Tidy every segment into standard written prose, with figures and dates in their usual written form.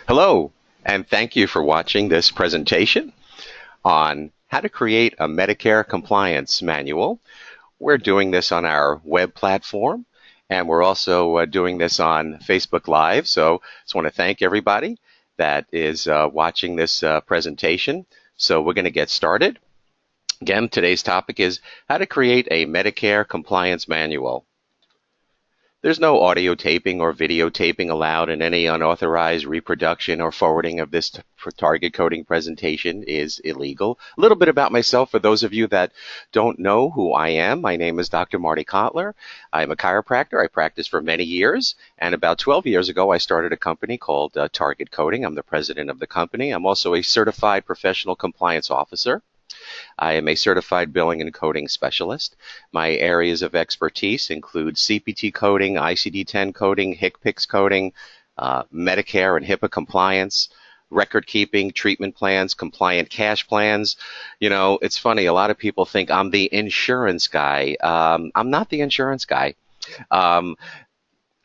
Hello, and thank you for watching this presentation on how to create a Medicare compliance manual. We're doing this on our web platform, and we're also doing this on Facebook Live. So I just want to thank everybody that is watching this presentation. So we're going to get started. Again, today's topic is how to create a Medicare compliance manual. There's no audio taping or videotaping allowed, and any unauthorized reproduction or forwarding of this target coding presentation is illegal. A little bit about myself for those of you that don't know who I am. My name is Dr. Marty Kotler. I'm a chiropractor. I practiced for many years, and about 12 years ago I started a company called Target Coding. I'm the president of the company. I'm also a certified professional compliance officer. I am a certified billing and coding specialist. My areas of expertise include CPT coding, ICD-10 coding, HCPCS coding, Medicare and HIPAA compliance, record keeping, treatment plans, compliant cash plans. You know, it's funny, a lot of people think I'm the insurance guy. I'm not the insurance guy. I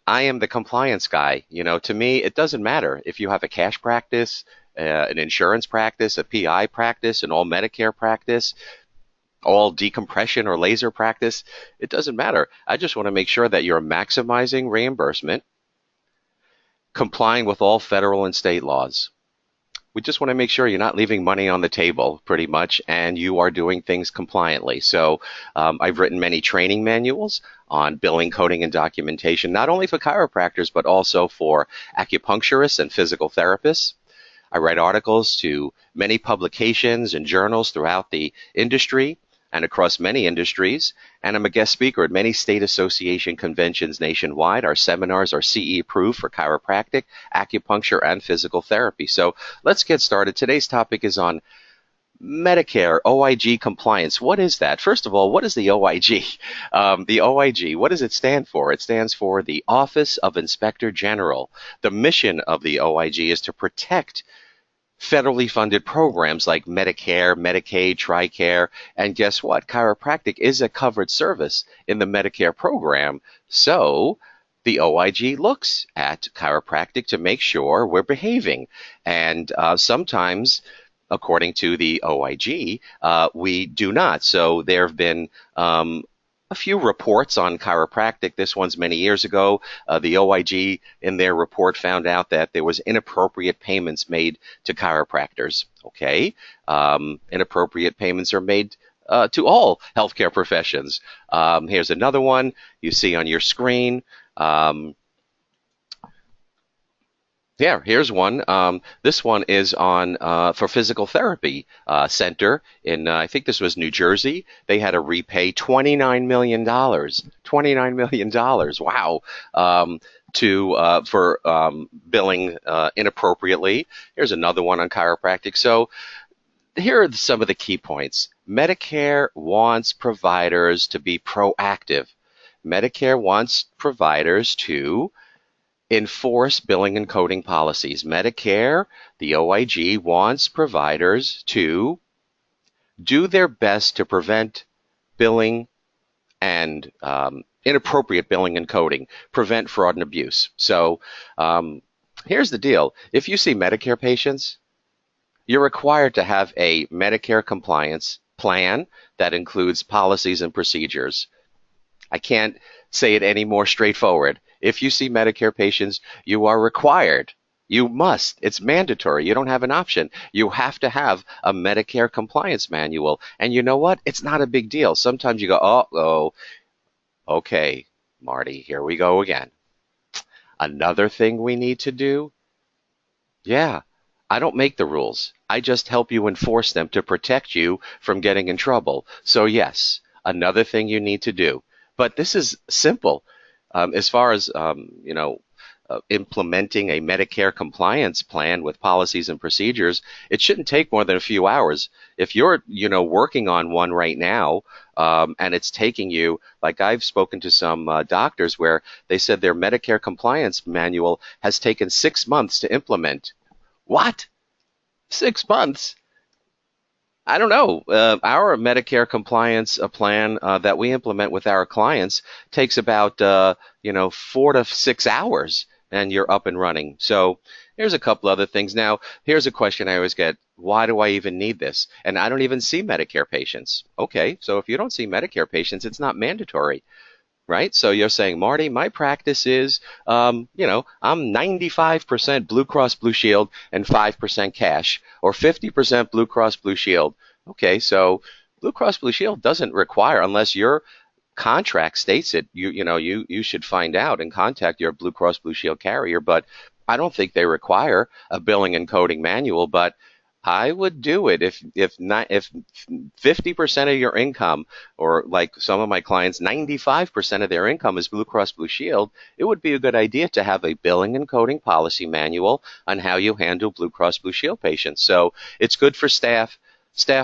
am the compliance guy. You know, to me, it doesn't matter if you have a cash practice, an insurance practice, a PI practice, an all Medicare practice, all decompression or laser practice. It doesn't matter. I just want to make sure that you're maximizing reimbursement, complying with all federal and state laws. We just want to make sure you're not leaving money on the table, pretty much, and you are doing things compliantly. So I've written many training manuals on billing, coding, and documentation, not only for chiropractors, but also for acupuncturists and physical therapists. I write articles to many publications and journals throughout the industry and across many industries, and I'm a guest speaker at many state association conventions nationwide. Our seminars are CE approved for chiropractic, acupuncture, and physical therapy. So let's get started. Today's topic is on Medicare OIG compliance. What is that? First of all, what is the OIG? The OIG, what does it stand for? It stands for the Office of Inspector General. The mission of the OIG is to protect federally funded programs like Medicare, Medicaid, TRICARE, and guess what? Chiropractic is a covered service in the Medicare program. So the OIG looks at chiropractic to make sure we're behaving. And sometimes, according to the OIG, we do not. So there have been a few reports on chiropractic. This one's many years ago. The OIG in their report found out that there was inappropriate payments made to chiropractors. Okay, inappropriate payments are made to all healthcare professions. Here's another one you see on your screen. Yeah, here's one. This one is on for physical therapy center in I think this was New Jersey. They had to repay $29 million. $29 million. Wow. For billing inappropriately. Here's another one on chiropractic. So here are some of the key points. Medicare wants providers to be proactive. Medicare wants providers to enforce billing and coding policies. Medicare, the OIG, wants providers to do their best to prevent billing and inappropriate billing and coding, prevent fraud and abuse. So here's the deal. If you see Medicare patients, you're required to have a Medicare compliance plan that includes policies and procedures. I can't say it any more straightforward. If you see Medicare patients, you are required. You must. It's mandatory. You don't have an option. You have to have a Medicare compliance manual. And you know what? It's not a big deal. Sometimes you go, oh, okay, Marty, here we go again. Another thing we need to do? Yeah, I don't make the rules. I just help you enforce them to protect you from getting in trouble. So yes, another thing you need to do. But this is simple. As far as, implementing a Medicare compliance plan with policies and procedures, it shouldn't take more than a few hours. If you're, working on one right now, and it's taking you, like I've spoken to some doctors where they said their Medicare compliance manual has taken 6 months to implement. What? 6 months? I don't know. Our Medicare compliance plan that we implement with our clients takes about 4 to 6 hours. and you're up and running. So here's a couple other things. Now, here's a question I always get. Why do I even need this? And I don't even see Medicare patients. Okay, so if you don't see Medicare patients, it's not mandatory, right? So you're saying, Marty, my practice is, I'm 95% Blue Cross Blue Shield and 5% cash, or 50% Blue Cross Blue Shield. Okay, so Blue Cross Blue Shield doesn't require, unless your contract states it, you should find out and contact your Blue Cross Blue Shield carrier. But I don't think they require a billing and coding manual. But I would do it if 50% of your income, or like some of my clients, 95% of their income is Blue Cross Blue Shield. It would be a good idea to have a billing and coding policy manual on how you handle Blue Cross Blue Shield patients. So it's good for staff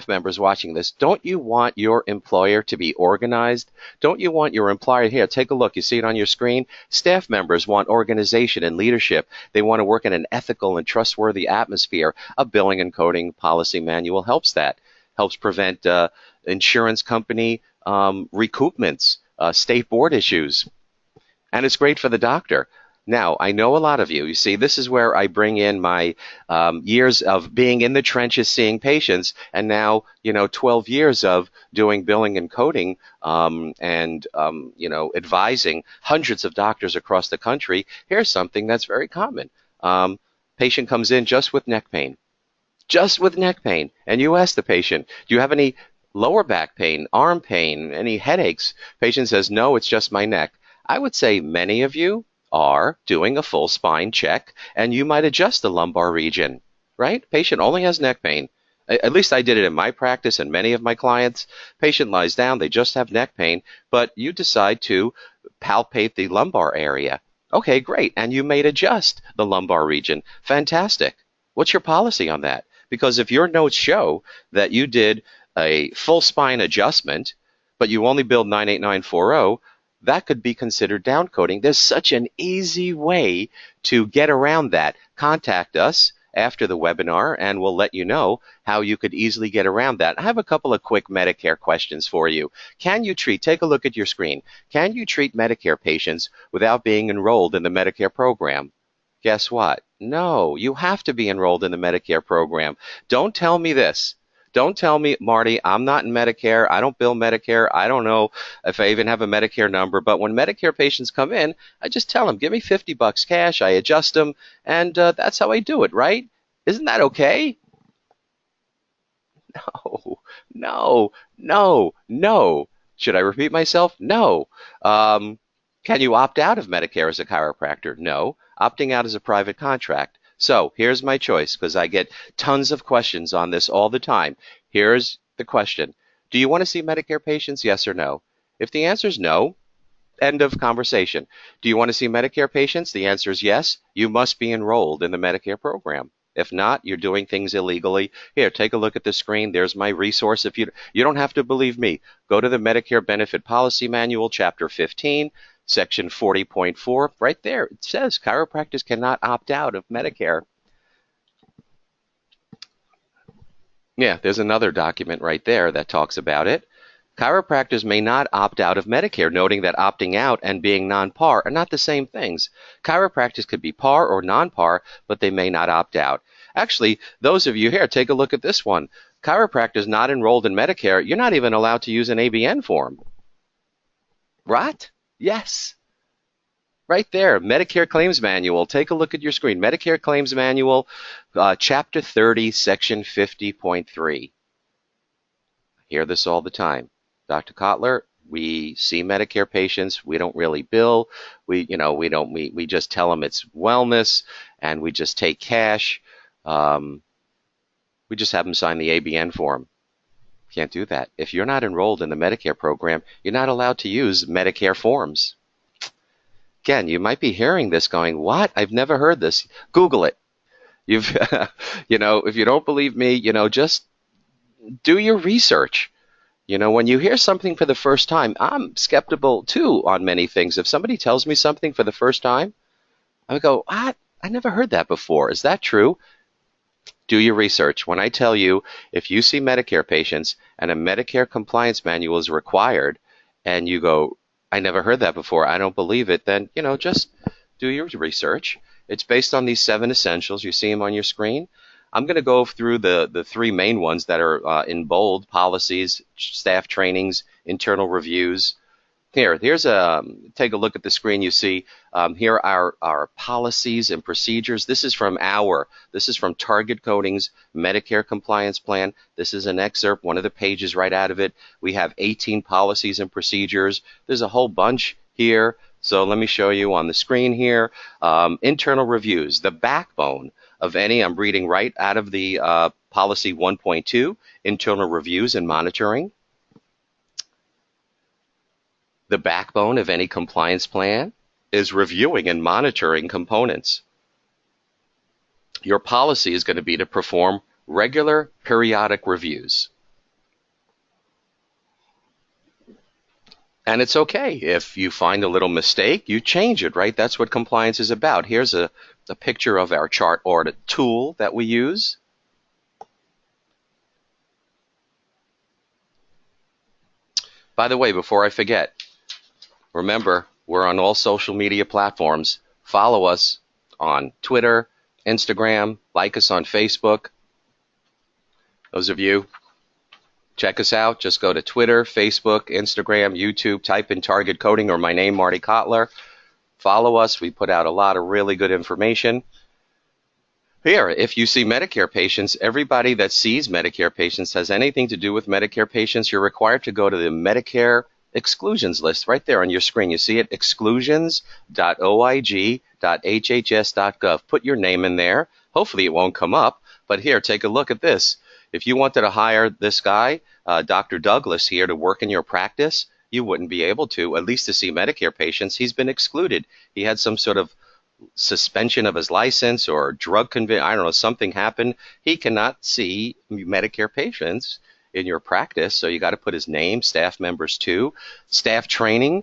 members watching this. Don't you want your employer to be organized? Don't you want your employer, here, take a look, you see it on your screen? Staff members want organization and leadership. They want to work in an ethical and trustworthy atmosphere. A billing and coding policy manual helps that. Helps prevent insurance company recoupments, state board issues. And it's great for the doctor. Now, I know a lot of you. You see, this is where I bring in my years of being in the trenches, seeing patients, and now, 12 years of doing billing and coding and advising hundreds of doctors across the country. Here's something that's very common. Patient comes in just with neck pain. Just with neck pain. And you ask the patient, do you have any lower back pain, arm pain, any headaches? Patient says, no, it's just my neck. I would say many of you are doing a full spine check, and you might adjust the lumbar region, right? Patient only has neck pain. At least I did it in my practice and many of my clients. Patient lies down, they just have neck pain, but you decide to palpate the lumbar area. Okay, great. And you may adjust the lumbar region. Fantastic. What's your policy on that? Because if your notes show that you did a full spine adjustment, but you only billed 98940, that could be considered downcoding. There's such an easy way to get around that. Contact us after the webinar, and we'll let you know how you could easily get around that. I have a couple of quick Medicare questions for you. Take a look at your screen. Can you treat Medicare patients without being enrolled in the Medicare program? Guess what? No, you have to be enrolled in the Medicare program. Don't tell me this. Don't tell me, Marty, I'm not in Medicare. I don't bill Medicare. I don't know if I even have a Medicare number. But when Medicare patients come in, I just tell them, give me $50 cash. I adjust them, and that's how I do it, right? Isn't that okay? No, no, no, no. Should I repeat myself? No. Can you opt out of Medicare as a chiropractor? No. Opting out is a private contract. So here's my choice, because I get tons of questions on this all the time. Here's the question. Do you want to see Medicare patients, yes or no? If the answer is no, end of conversation. Do you want to see Medicare patients? The answer is yes. You must be enrolled in the Medicare program. If not, you're doing things illegally. Here, take a look at the screen. There's my resource. If you don't have to believe me, go to the Medicare Benefit Policy Manual, Chapter 15. Section 40.4, right there, it says chiropractors cannot opt out of Medicare. Yeah, there's another document right there that talks about it. Chiropractors may not opt out of Medicare, noting that opting out and being non-par are not the same things. Chiropractors could be par or non-par, but they may not opt out. Actually, those of you here, take a look at this one. Chiropractors not enrolled in Medicare, you're not even allowed to use an ABN form. Right? Yes. Right there, Medicare Claims Manual. Take a look at your screen. Medicare Claims Manual, Chapter 30, Section 50.3. I hear this all the time. Dr. Kotler, we see Medicare patients. We don't really bill. We just tell them it's wellness, and we just take cash. We just have them sign the ABN form. Can't do that. If you're not enrolled in the Medicare program, you're not allowed to use Medicare forms. Again, you might be hearing this going, what? I've never heard this. Google it. If you don't believe me, just do your research. When you hear something for the first time, I'm skeptical too on many things. If somebody tells me something for the first time, I would go, what? I never heard that before. Is that true? Do your research. When I tell you, if you see Medicare patients and a Medicare compliance manual is required, and you go, I never heard that before, I don't believe it, then, just do your research. It's based on these 7 essentials. You see them on your screen. I'm going to go through the 3 main ones that are in bold: policies, staff trainings, internal reviews. Here's a take a look at the screen. You see here are our policies and procedures. This is from Target Coding's Medicare Compliance Plan. This is an excerpt, one of the pages right out of it. We have 18 policies and procedures. There's a whole bunch here. So let me show you on the screen here. Internal reviews, the backbone of any. I'm reading right out of the policy 1.2, internal reviews and monitoring. The backbone of any compliance plan is reviewing and monitoring components. Your policy is going to be to perform regular periodic reviews. And it's okay if you find a little mistake, you change it, right? That's what compliance is about. Here's a picture of our chart audit tool that we use. By the way, before I forget, remember, we're on all social media platforms. Follow us on Twitter, Instagram, like us on Facebook. Those of you, check us out. Just go to Twitter, Facebook, Instagram, YouTube, type in Target Coding or my name, Marty Kotler. Follow us. We put out a lot of really good information. Here, if you see Medicare patients, everybody that sees Medicare patients has anything to do with Medicare patients, you're required to go to the Medicare exclusions list right there on your screen. You see it, exclusions.oig.hhs.gov. Put your name in there. Hopefully it won't come up, but here, take a look at this. If you wanted to hire this guy, Dr. Douglas here, to work in your practice, you wouldn't be able to, at least to see Medicare patients. He's been excluded. He had some sort of suspension of his license or drug conviction. I don't know, something happened. He cannot see Medicare patients in your practice, so you got to put his name, staff members too. Staff training,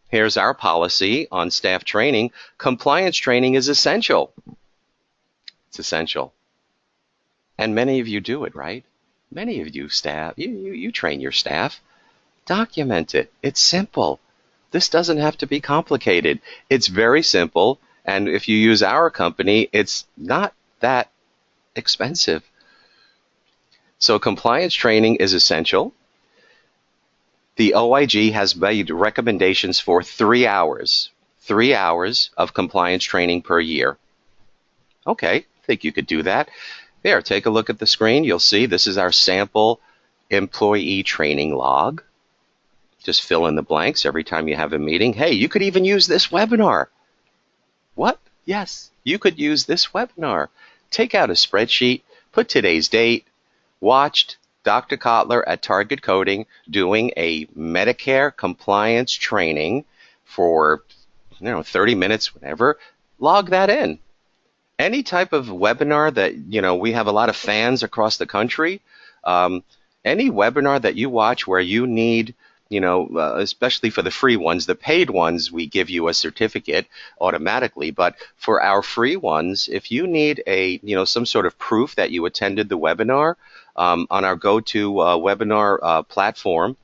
here's our policy on staff training. Compliance training is essential. It's essential. And many of you do it, right? Many of you staff, you train your staff. Document it. It's simple. This doesn't have to be complicated. It's very simple, and if you use our company, it's not that expensive. So compliance training is essential. The OIG has made recommendations for 3 hours. 3 hours of compliance training per year. Okay, I think you could do that. There, take a look at the screen. You'll see this is our sample employee training log. Just fill in the blanks every time you have a meeting. Hey, you could even use this webinar. What? Yes, you could use this webinar. Take out a spreadsheet, put today's date, watched Dr. Kotler at Target Coding doing a Medicare compliance training for 30 minutes, whatever. Log that in. Any type of webinar that, we have a lot of fans across the country. Any webinar that you watch where you need, especially for the free ones, the paid ones, we give you a certificate automatically. But for our free ones, if you need some sort of proof that you attended the webinar, on our GoToWebinar platform,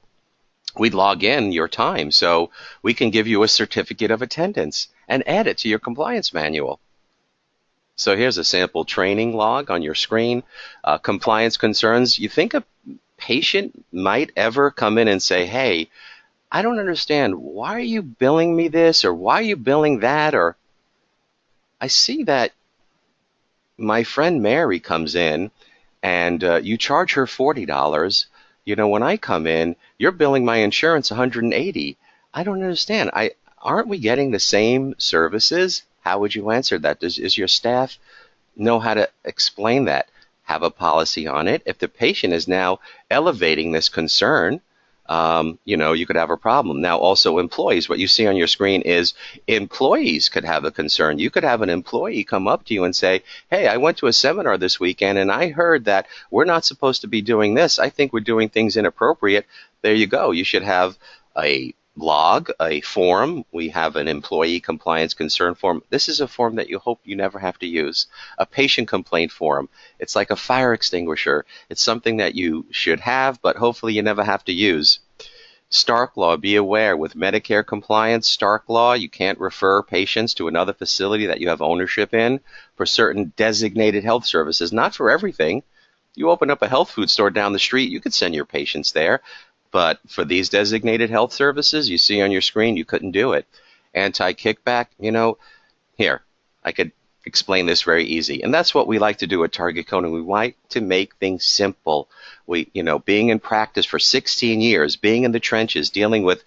we log in your time. So we can give you a certificate of attendance and add it to your compliance manual. So here's a sample training log on your screen. Compliance concerns. You think a patient might ever come in and say, hey, I don't understand. Why are you billing me this? Or why are you billing that? Or I see that my friend Mary comes in and you charge her $40. When I come in, you're billing my insurance $180. I don't understand. Aren't we getting the same services? How would you answer that? Does your staff know how to explain that? Have a policy on it. If the patient is now elevating this concern, you could have a problem. Now, also employees, what you see on your screen is employees could have a concern. You could have an employee come up to you and say, hey, I went to a seminar this weekend and I heard that we're not supposed to be doing this. I think we're doing things inappropriate. There you go. You should have a log, a form. We have an employee compliance concern form. This is a form that you hope you never have to use. A patient complaint form. It's like a fire extinguisher. It's something that you should have, but hopefully you never have to use. Stark Law, be aware, with Medicare Compliance, Stark Law, you can't refer patients to another facility that you have ownership in for certain designated health services, not for everything. You open up a health food store down the street, you could send your patients there. But for these designated health services you see on your screen, you couldn't do it. Anti-kickback, here, I could explain this very easy. And that's what we like to do at Target Coding. We like to make things simple. Being in practice for 16 years, being in the trenches, dealing with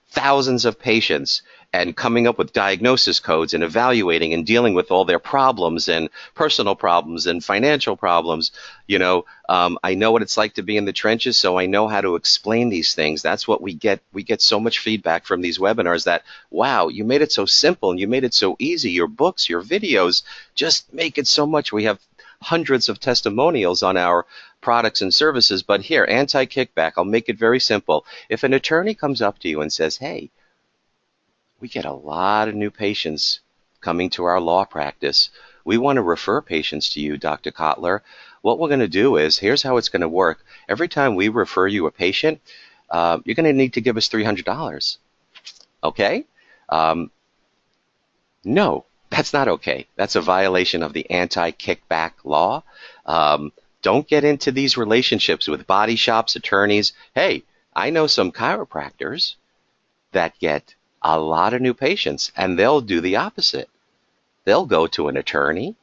thousands of patients and coming up with diagnosis codes and evaluating and dealing with all their problems and personal problems and financial problems. I know what it's like to be in the trenches, so I know how to explain these things. That's what we get. We get so much feedback from these webinars that, wow, you made it so simple and you made it so easy. Your books, your videos, just make it so much. We have hundreds of testimonials on our products and services. But here, anti-kickback, I'll make it very simple. If an attorney comes up to you and says, hey, we get a lot of new patients coming to our law practice. We want to refer patients to you, Dr. Kotler. What we're going to do is, here's how it's going to work. Every time we refer you a patient, you're going to need to give us $300. Okay? No, that's not okay. That's a violation of the anti-kickback law. Don't get into these relationships with body shops, attorneys. Hey, I know some chiropractors that get a lot of new patients, and they'll do the opposite. They'll go to an attorney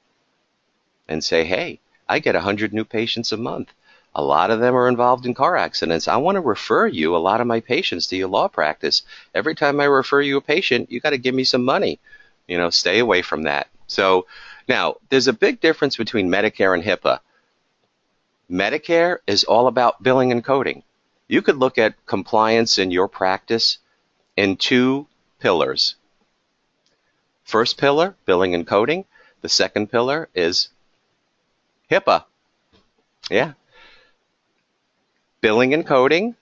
and say, hey, I get 100 new patients a month. A lot of them are involved in car accidents. I want to refer you a lot of my patients to your law practice. Every time I refer you a patient, you got to give me some money. Stay away from that. So now, there's a big difference between Medicare and HIPAA. Medicare is all about billing and coding. You could look at compliance in your practice in two pillars. First pillar, billing and coding. The second pillar is HIPAA. Yeah. Billing and coding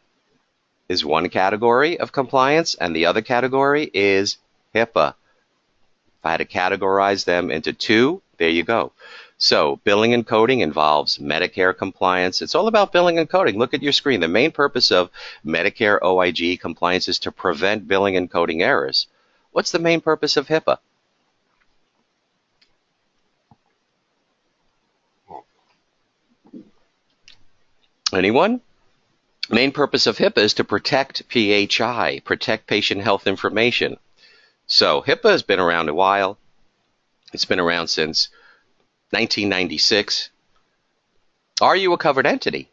is one category of compliance, and the other category is HIPAA. If I had to categorize them into two, there you go. So billing and coding involves Medicare compliance. It's all about billing and coding. Look at your screen. The main purpose of Medicare OIG compliance is to prevent billing and coding errors. What's the main purpose of HIPAA? Anyone? Main purpose of HIPAA is to protect PHI, protect patient health information. So HIPAA has been around a while. It's been around since 1996. Are you a covered entity?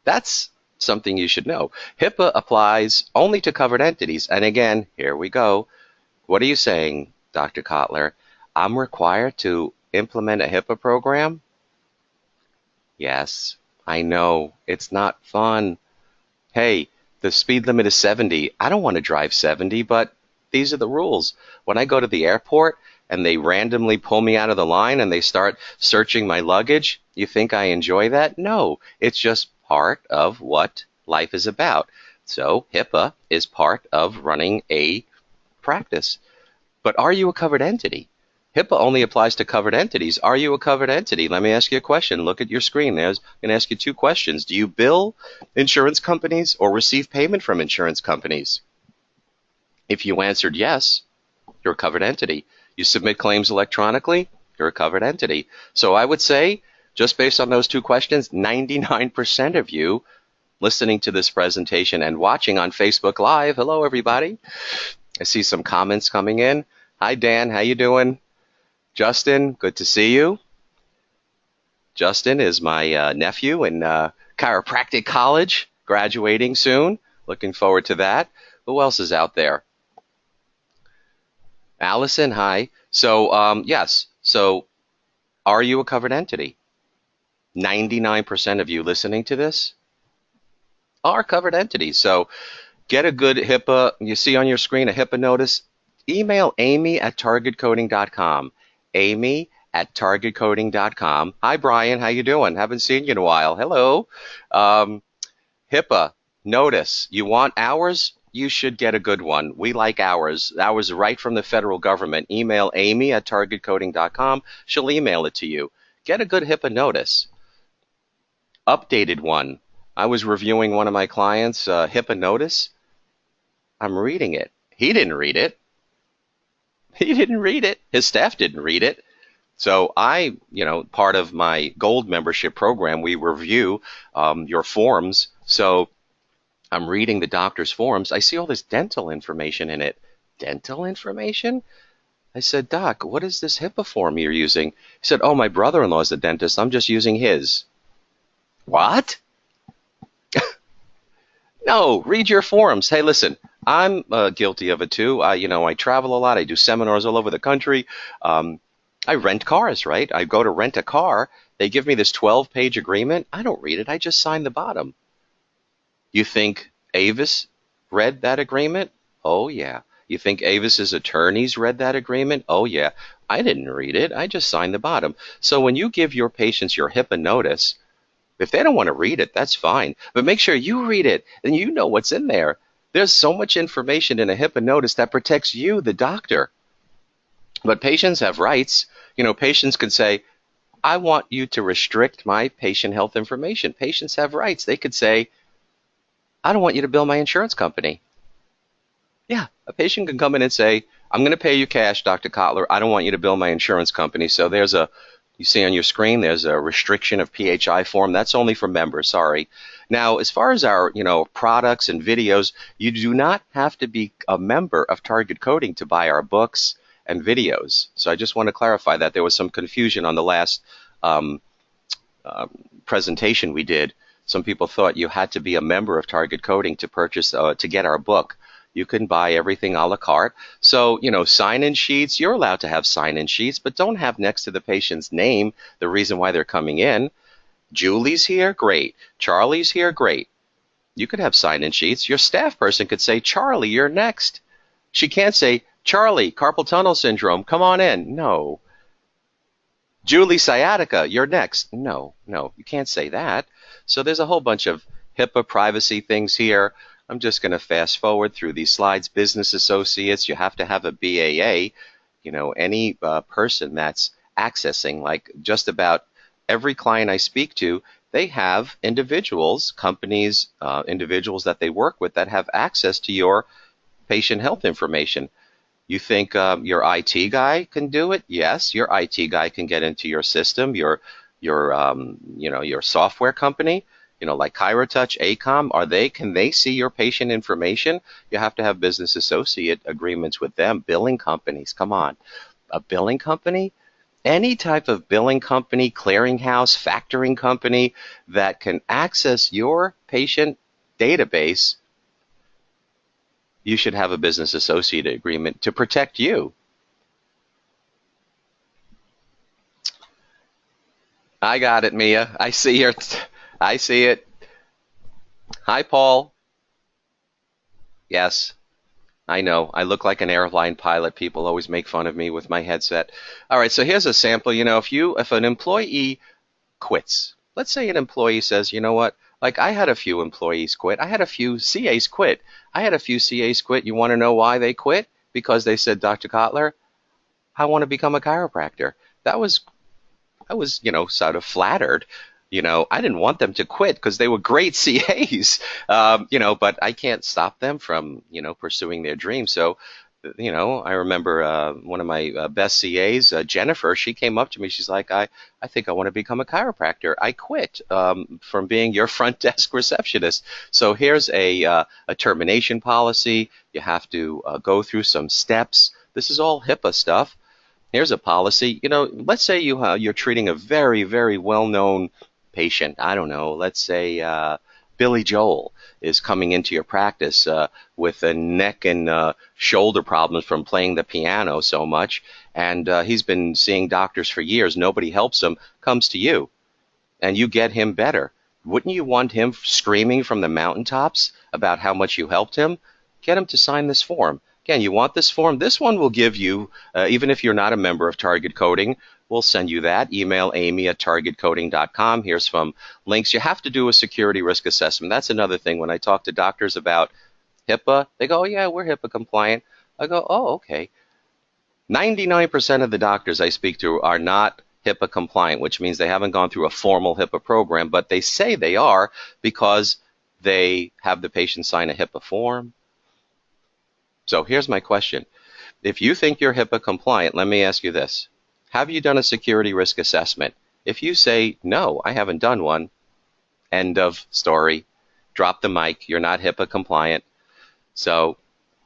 That's something you should know. HIPAA applies only to covered entities. And again, here we go. What are you saying, Dr. Kotler? I'm required to implement a HIPAA program? Yes, I know. It's not fun. Hey, the speed limit is 70. I don't want to drive 70, but these are the rules. When I go to the airport and they randomly pull me out of the line and they start searching my luggage, you think I enjoy that? No, it's just part of what life is about. So HIPAA is part of running a practice. But are you a covered entity? HIPAA only applies to covered entities. Are you a covered entity? Let me ask you a question. Look at your screen. I'm going to ask you two questions. Do you bill insurance companies or receive payment from insurance companies? If you answered yes, you're a covered entity. You submit claims electronically, you're a covered entity. So I would say, just based on those two questions, 99% of you listening to this presentation and watching on Facebook Live, hello everybody. I see some comments coming in. Hi Dan, how you doing? Justin, good to see you. Justin is my nephew in chiropractic college, graduating soon. Looking forward to that. Who else is out there? Allison, hi. So, yes. So, are you a covered entity? 99% of you listening to this are covered entities. So, get a good HIPAA. You see on your screen a HIPAA notice. Email amy@targetcoding.com. amy@targetcoding.com. Hi, Brian. How you doing? Haven't seen you in a while. Hello. HIPAA notice. You want ours? You should get a good one. We like ours. Ours right from the federal government. Email amy@targetcoding.com. She'll email it to you. Get a good HIPAA notice. Updated one. I was reviewing one of my clients' HIPAA notice. I'm reading it. He didn't read it. He didn't read it. His staff didn't read it. So part of my gold membership program, we review your forms. So I'm reading the doctor's forms. I see all this dental information in it. Dental information? I said, Doc, what is this HIPAA form you're using? He said, oh, my brother-in-law is a dentist. I'm just using his. What? No, read your forms. Hey, listen, I'm guilty of it too. I travel a lot. I do seminars all over the country. I rent cars, right? I go to rent a car. They give me this 12-page agreement. I don't read it. I just sign the bottom. You think Avis read that agreement? Oh, yeah. You think Avis's attorneys read that agreement? Oh, yeah. I didn't read it. I just signed the bottom. So when you give your patients your HIPAA notice, if they don't want to read it, that's fine. But make sure you read it and you know what's in there. There's so much information in a HIPAA notice that protects you, the doctor. But patients have rights. Patients could say, I want you to restrict my patient health information. Patients have rights. They could say, I don't want you to bill my insurance company. Yeah, a patient can come in and say, I'm going to pay you cash, Dr. Kotler. I don't want you to bill my insurance company. So you see on your screen, there's a restriction of PHI form. That's only for members, sorry. Now, as far as our, products and videos, you do not have to be a member of Target Coding to buy our books and videos. So I just want to clarify that. There was some confusion on the last presentation we did. Some people thought you had to be a member of Target Coding to purchase, to get our book. You can buy everything a la carte. So, sign-in sheets, you're allowed to have sign-in sheets, but don't have next to the patient's name the reason why they're coming in. Julie's here, great. Charlie's here, great. You could have sign-in sheets. Your staff person could say, Charlie, you're next. She can't say, Charlie, carpal tunnel syndrome, come on in. No. Julie, sciatica, you're next. No, you can't say that. So there's a whole bunch of HIPAA privacy things here. I'm just going to fast forward through these slides. Business associates, you have to have a BAA. Any person that's accessing, like just about every client I speak to, they have individuals, companies, individuals that they work with that have access to your patient health information. You think your IT guy can do it? Yes, your IT guy can get into your system, your software company, like ChiroTouch, ACOM. Can they see your patient information? You have to have business associate agreements with them. Billing companies, come on. A billing company? Any type of billing company, clearinghouse, factoring company that can access your patient database, you should have a business associate agreement to protect you. I got it, Mia. I see her. I see it. Hi, Paul. Yes, I know. I look like an airline pilot. People always make fun of me with my headset. All right, so here's a sample. If an employee quits, let's say an employee says, you know what? Like I had a few employees quit. I had a few CAs quit. You want to know why they quit? Because they said, Dr. Kotler, I want to become a chiropractor. I was, sort of flattered. I didn't want them to quit because they were great CAs, but I can't stop them from, pursuing their dreams. So, I remember one of my best CAs, Jennifer, she came up to me. She's like, I think I want to become a chiropractor. I quit from being your front desk receptionist. So here's a termination policy. You have to go through some steps. This is all HIPAA stuff. Here's a policy. Let's say you're treating a very, very well-known patient. I don't know. Let's say Billy Joel is coming into your practice with a neck and shoulder problems from playing the piano so much, and he's been seeing doctors for years. Nobody helps him. Comes to you, and you get him better. Wouldn't you want him screaming from the mountaintops about how much you helped him? Get him to sign this form. Again, you want this form? This one will give you, even if you're not a member of Target Coding, we'll send you that. Email amy@targetcoding.com. Here's some links. You have to do a security risk assessment. That's another thing. When I talk to doctors about HIPAA, they go, oh, yeah, we're HIPAA compliant. I go, oh, okay. 99% of the doctors I speak to are not HIPAA compliant, which means they haven't gone through a formal HIPAA program, but they say they are because they have the patient sign a HIPAA form. So here's my question. If you think you're HIPAA compliant, let me ask you this. Have you done a security risk assessment? If you say, no, I haven't done one, end of story. Drop the mic. You're not HIPAA compliant. So,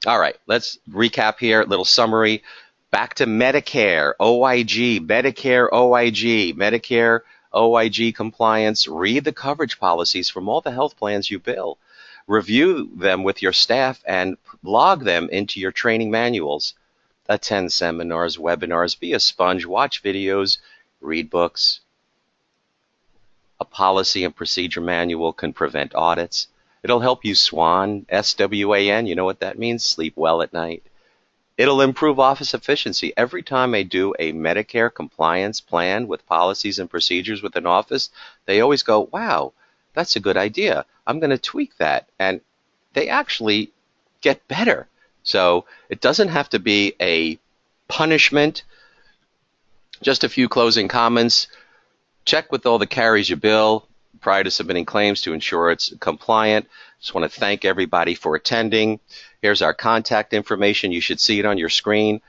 all right, let's recap here. Little summary. Back to Medicare, OIG, Medicare OIG, Medicare OIG compliance. Read the coverage policies from all the health plans you bill. Review them with your staff and log them into your training manuals. Attend seminars, webinars, be a sponge, watch videos, read books. A policy and procedure manual can prevent audits. It'll help you SWAN, SWAN, you know what that means? Sleep well at night. It'll improve office efficiency. Every time I do a Medicare compliance plan with policies and procedures with an office, they always go, wow, that's a good idea. I'm going to tweak that. And they actually get better. So it doesn't have to be a punishment. Just a few closing comments. Check with all the carriers you bill prior to submitting claims to ensure it's compliant. Just want to thank everybody for attending. Here's our contact information. You should see it on your screen.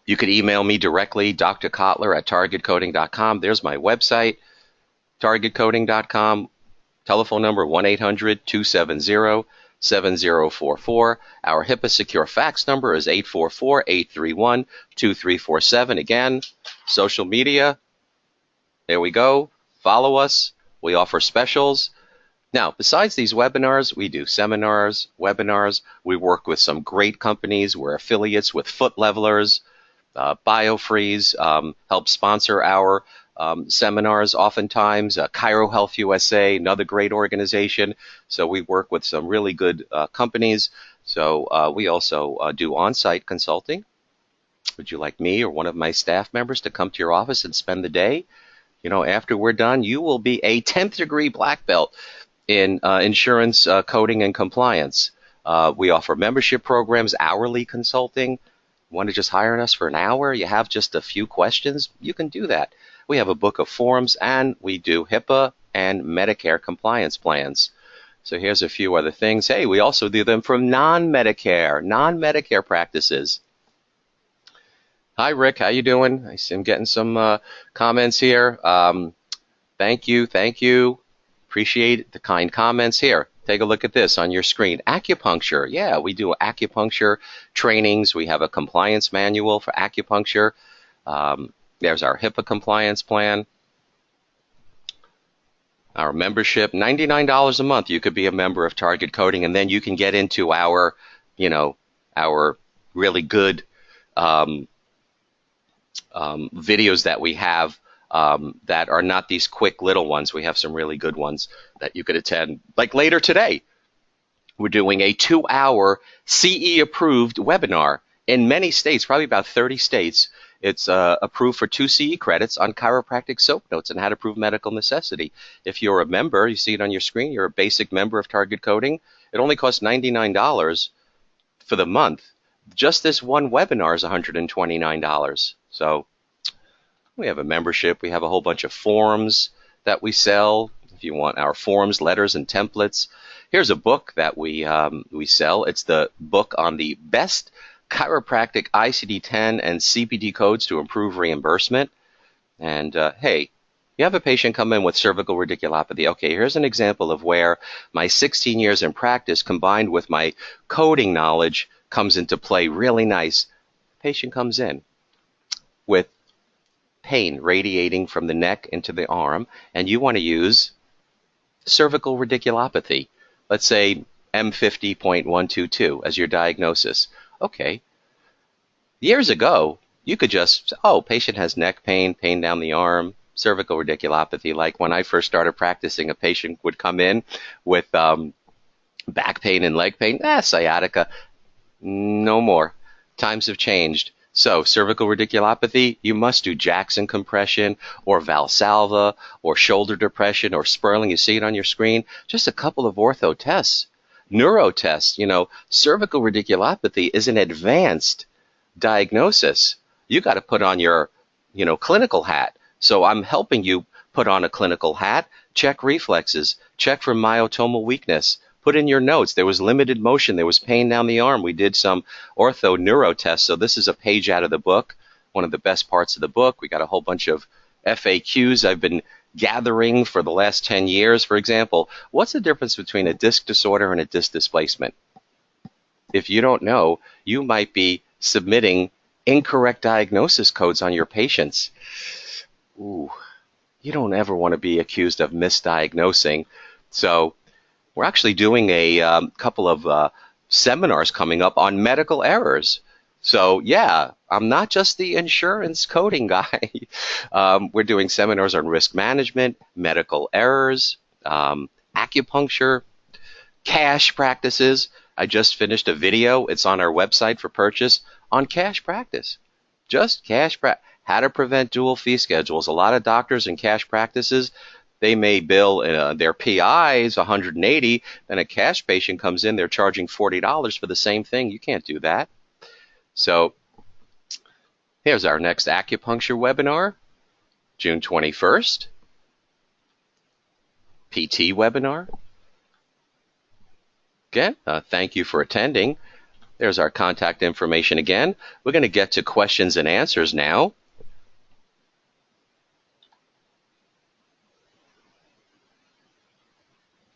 You could email me directly, drkotler@targetcoding.com. There's my website, targetcoding.com. Telephone number 1-800-270-7044. Our HIPAA secure fax number is 844-831-2347. Again, social media, there we go. Follow us. We offer specials. Now, besides these webinars, we do seminars, webinars. We work with some great companies. We're affiliates with Foot Levelers. BioFreeze helps sponsor our seminars oftentimes. Chiro Health USA, another great organization. So we work with some really good companies. So we also do on-site consulting. Would you like me or one of my staff members to come to your office and spend the day? You know, after we're done, you will be a 10th degree black belt in insurance coding and compliance. We offer membership programs, hourly consulting. Want to just hire us for an hour? You have just a few questions? You can do that. We have a book of forms, and we do HIPAA and Medicare compliance plans. So here's a few other things. Hey, we also do them from non-Medicare practices. Hi, Rick. How you doing? I see I'm getting some comments here. Thank you. Appreciate the kind comments here. Take a look at this on your screen. Acupuncture. Yeah, we do acupuncture trainings. We have a compliance manual for acupuncture. There's our HIPAA compliance plan. Our membership, $99 a month. You could be a member of Target Coding, and then you can get into our, our really good videos that we have that are not these quick little ones. We have some really good ones that you could attend. Like later today, we're doing a 2-hour CE-approved webinar in many states, probably about 30 states. It's approved for 2 CE credits on chiropractic soap notes and how to prove medical necessity. If you're a member, you see it on your screen, you're a basic member of Target Coding, it only costs $99 for the month. Just this one webinar is $129. So we have a membership. We have a whole bunch of forms that we sell. If you want our forms, letters, and templates, here's a book that we sell. It's the book on the best chiropractic ICD-10 and CPT codes to improve reimbursement. And hey, you have a patient come in with cervical radiculopathy. Okay, here's an example of where my 16 years in practice combined with my coding knowledge comes into play really nice. Patient comes in with pain radiating from the neck into the arm, and you want to use cervical radiculopathy. Let's say M50.122 as your diagnosis. Okay. Years ago, you could just, patient has neck pain, pain down the arm, cervical radiculopathy. Like when I first started practicing, a patient would come in with back pain and leg pain. Sciatica. No more. Times have changed. So cervical radiculopathy, you must do Jackson compression or Valsalva or shoulder depression or Sperling. You see it on your screen. Just a couple of ortho tests. Neuro tests. Cervical radiculopathy is an advanced diagnosis. You got to put on your, clinical hat. So I'm helping you put on a clinical hat, check reflexes, check for myotomal weakness, Put in your notes. There was limited motion. There was pain down the arm. We did some ortho neuro tests. So this is a page out of the book, one of the best parts of the book. We got a whole bunch of FAQs I've been gathering for the last 10 years. For example, what's the difference between a disc disorder and a disc displacement? If you don't know, you might be submitting incorrect diagnosis codes on your patients. Ooh, you don't ever want to be accused of misdiagnosing. So we're actually doing a couple of seminars coming up on medical errors. So yeah, I'm not just the insurance coding guy. We're doing seminars on risk management, medical errors, acupuncture, cash practices. I just finished a video. It's on our website for purchase on cash practice. Just cash practice. How to prevent dual fee schedules. A lot of doctors and cash practices, they may bill their PIs $180, then a cash patient comes in, they're charging $40 for the same thing. You can't do that. So here's our next acupuncture webinar, June 21st. PT webinar. Again, thank you for attending. There's our contact information again. We're going to get to questions and answers now.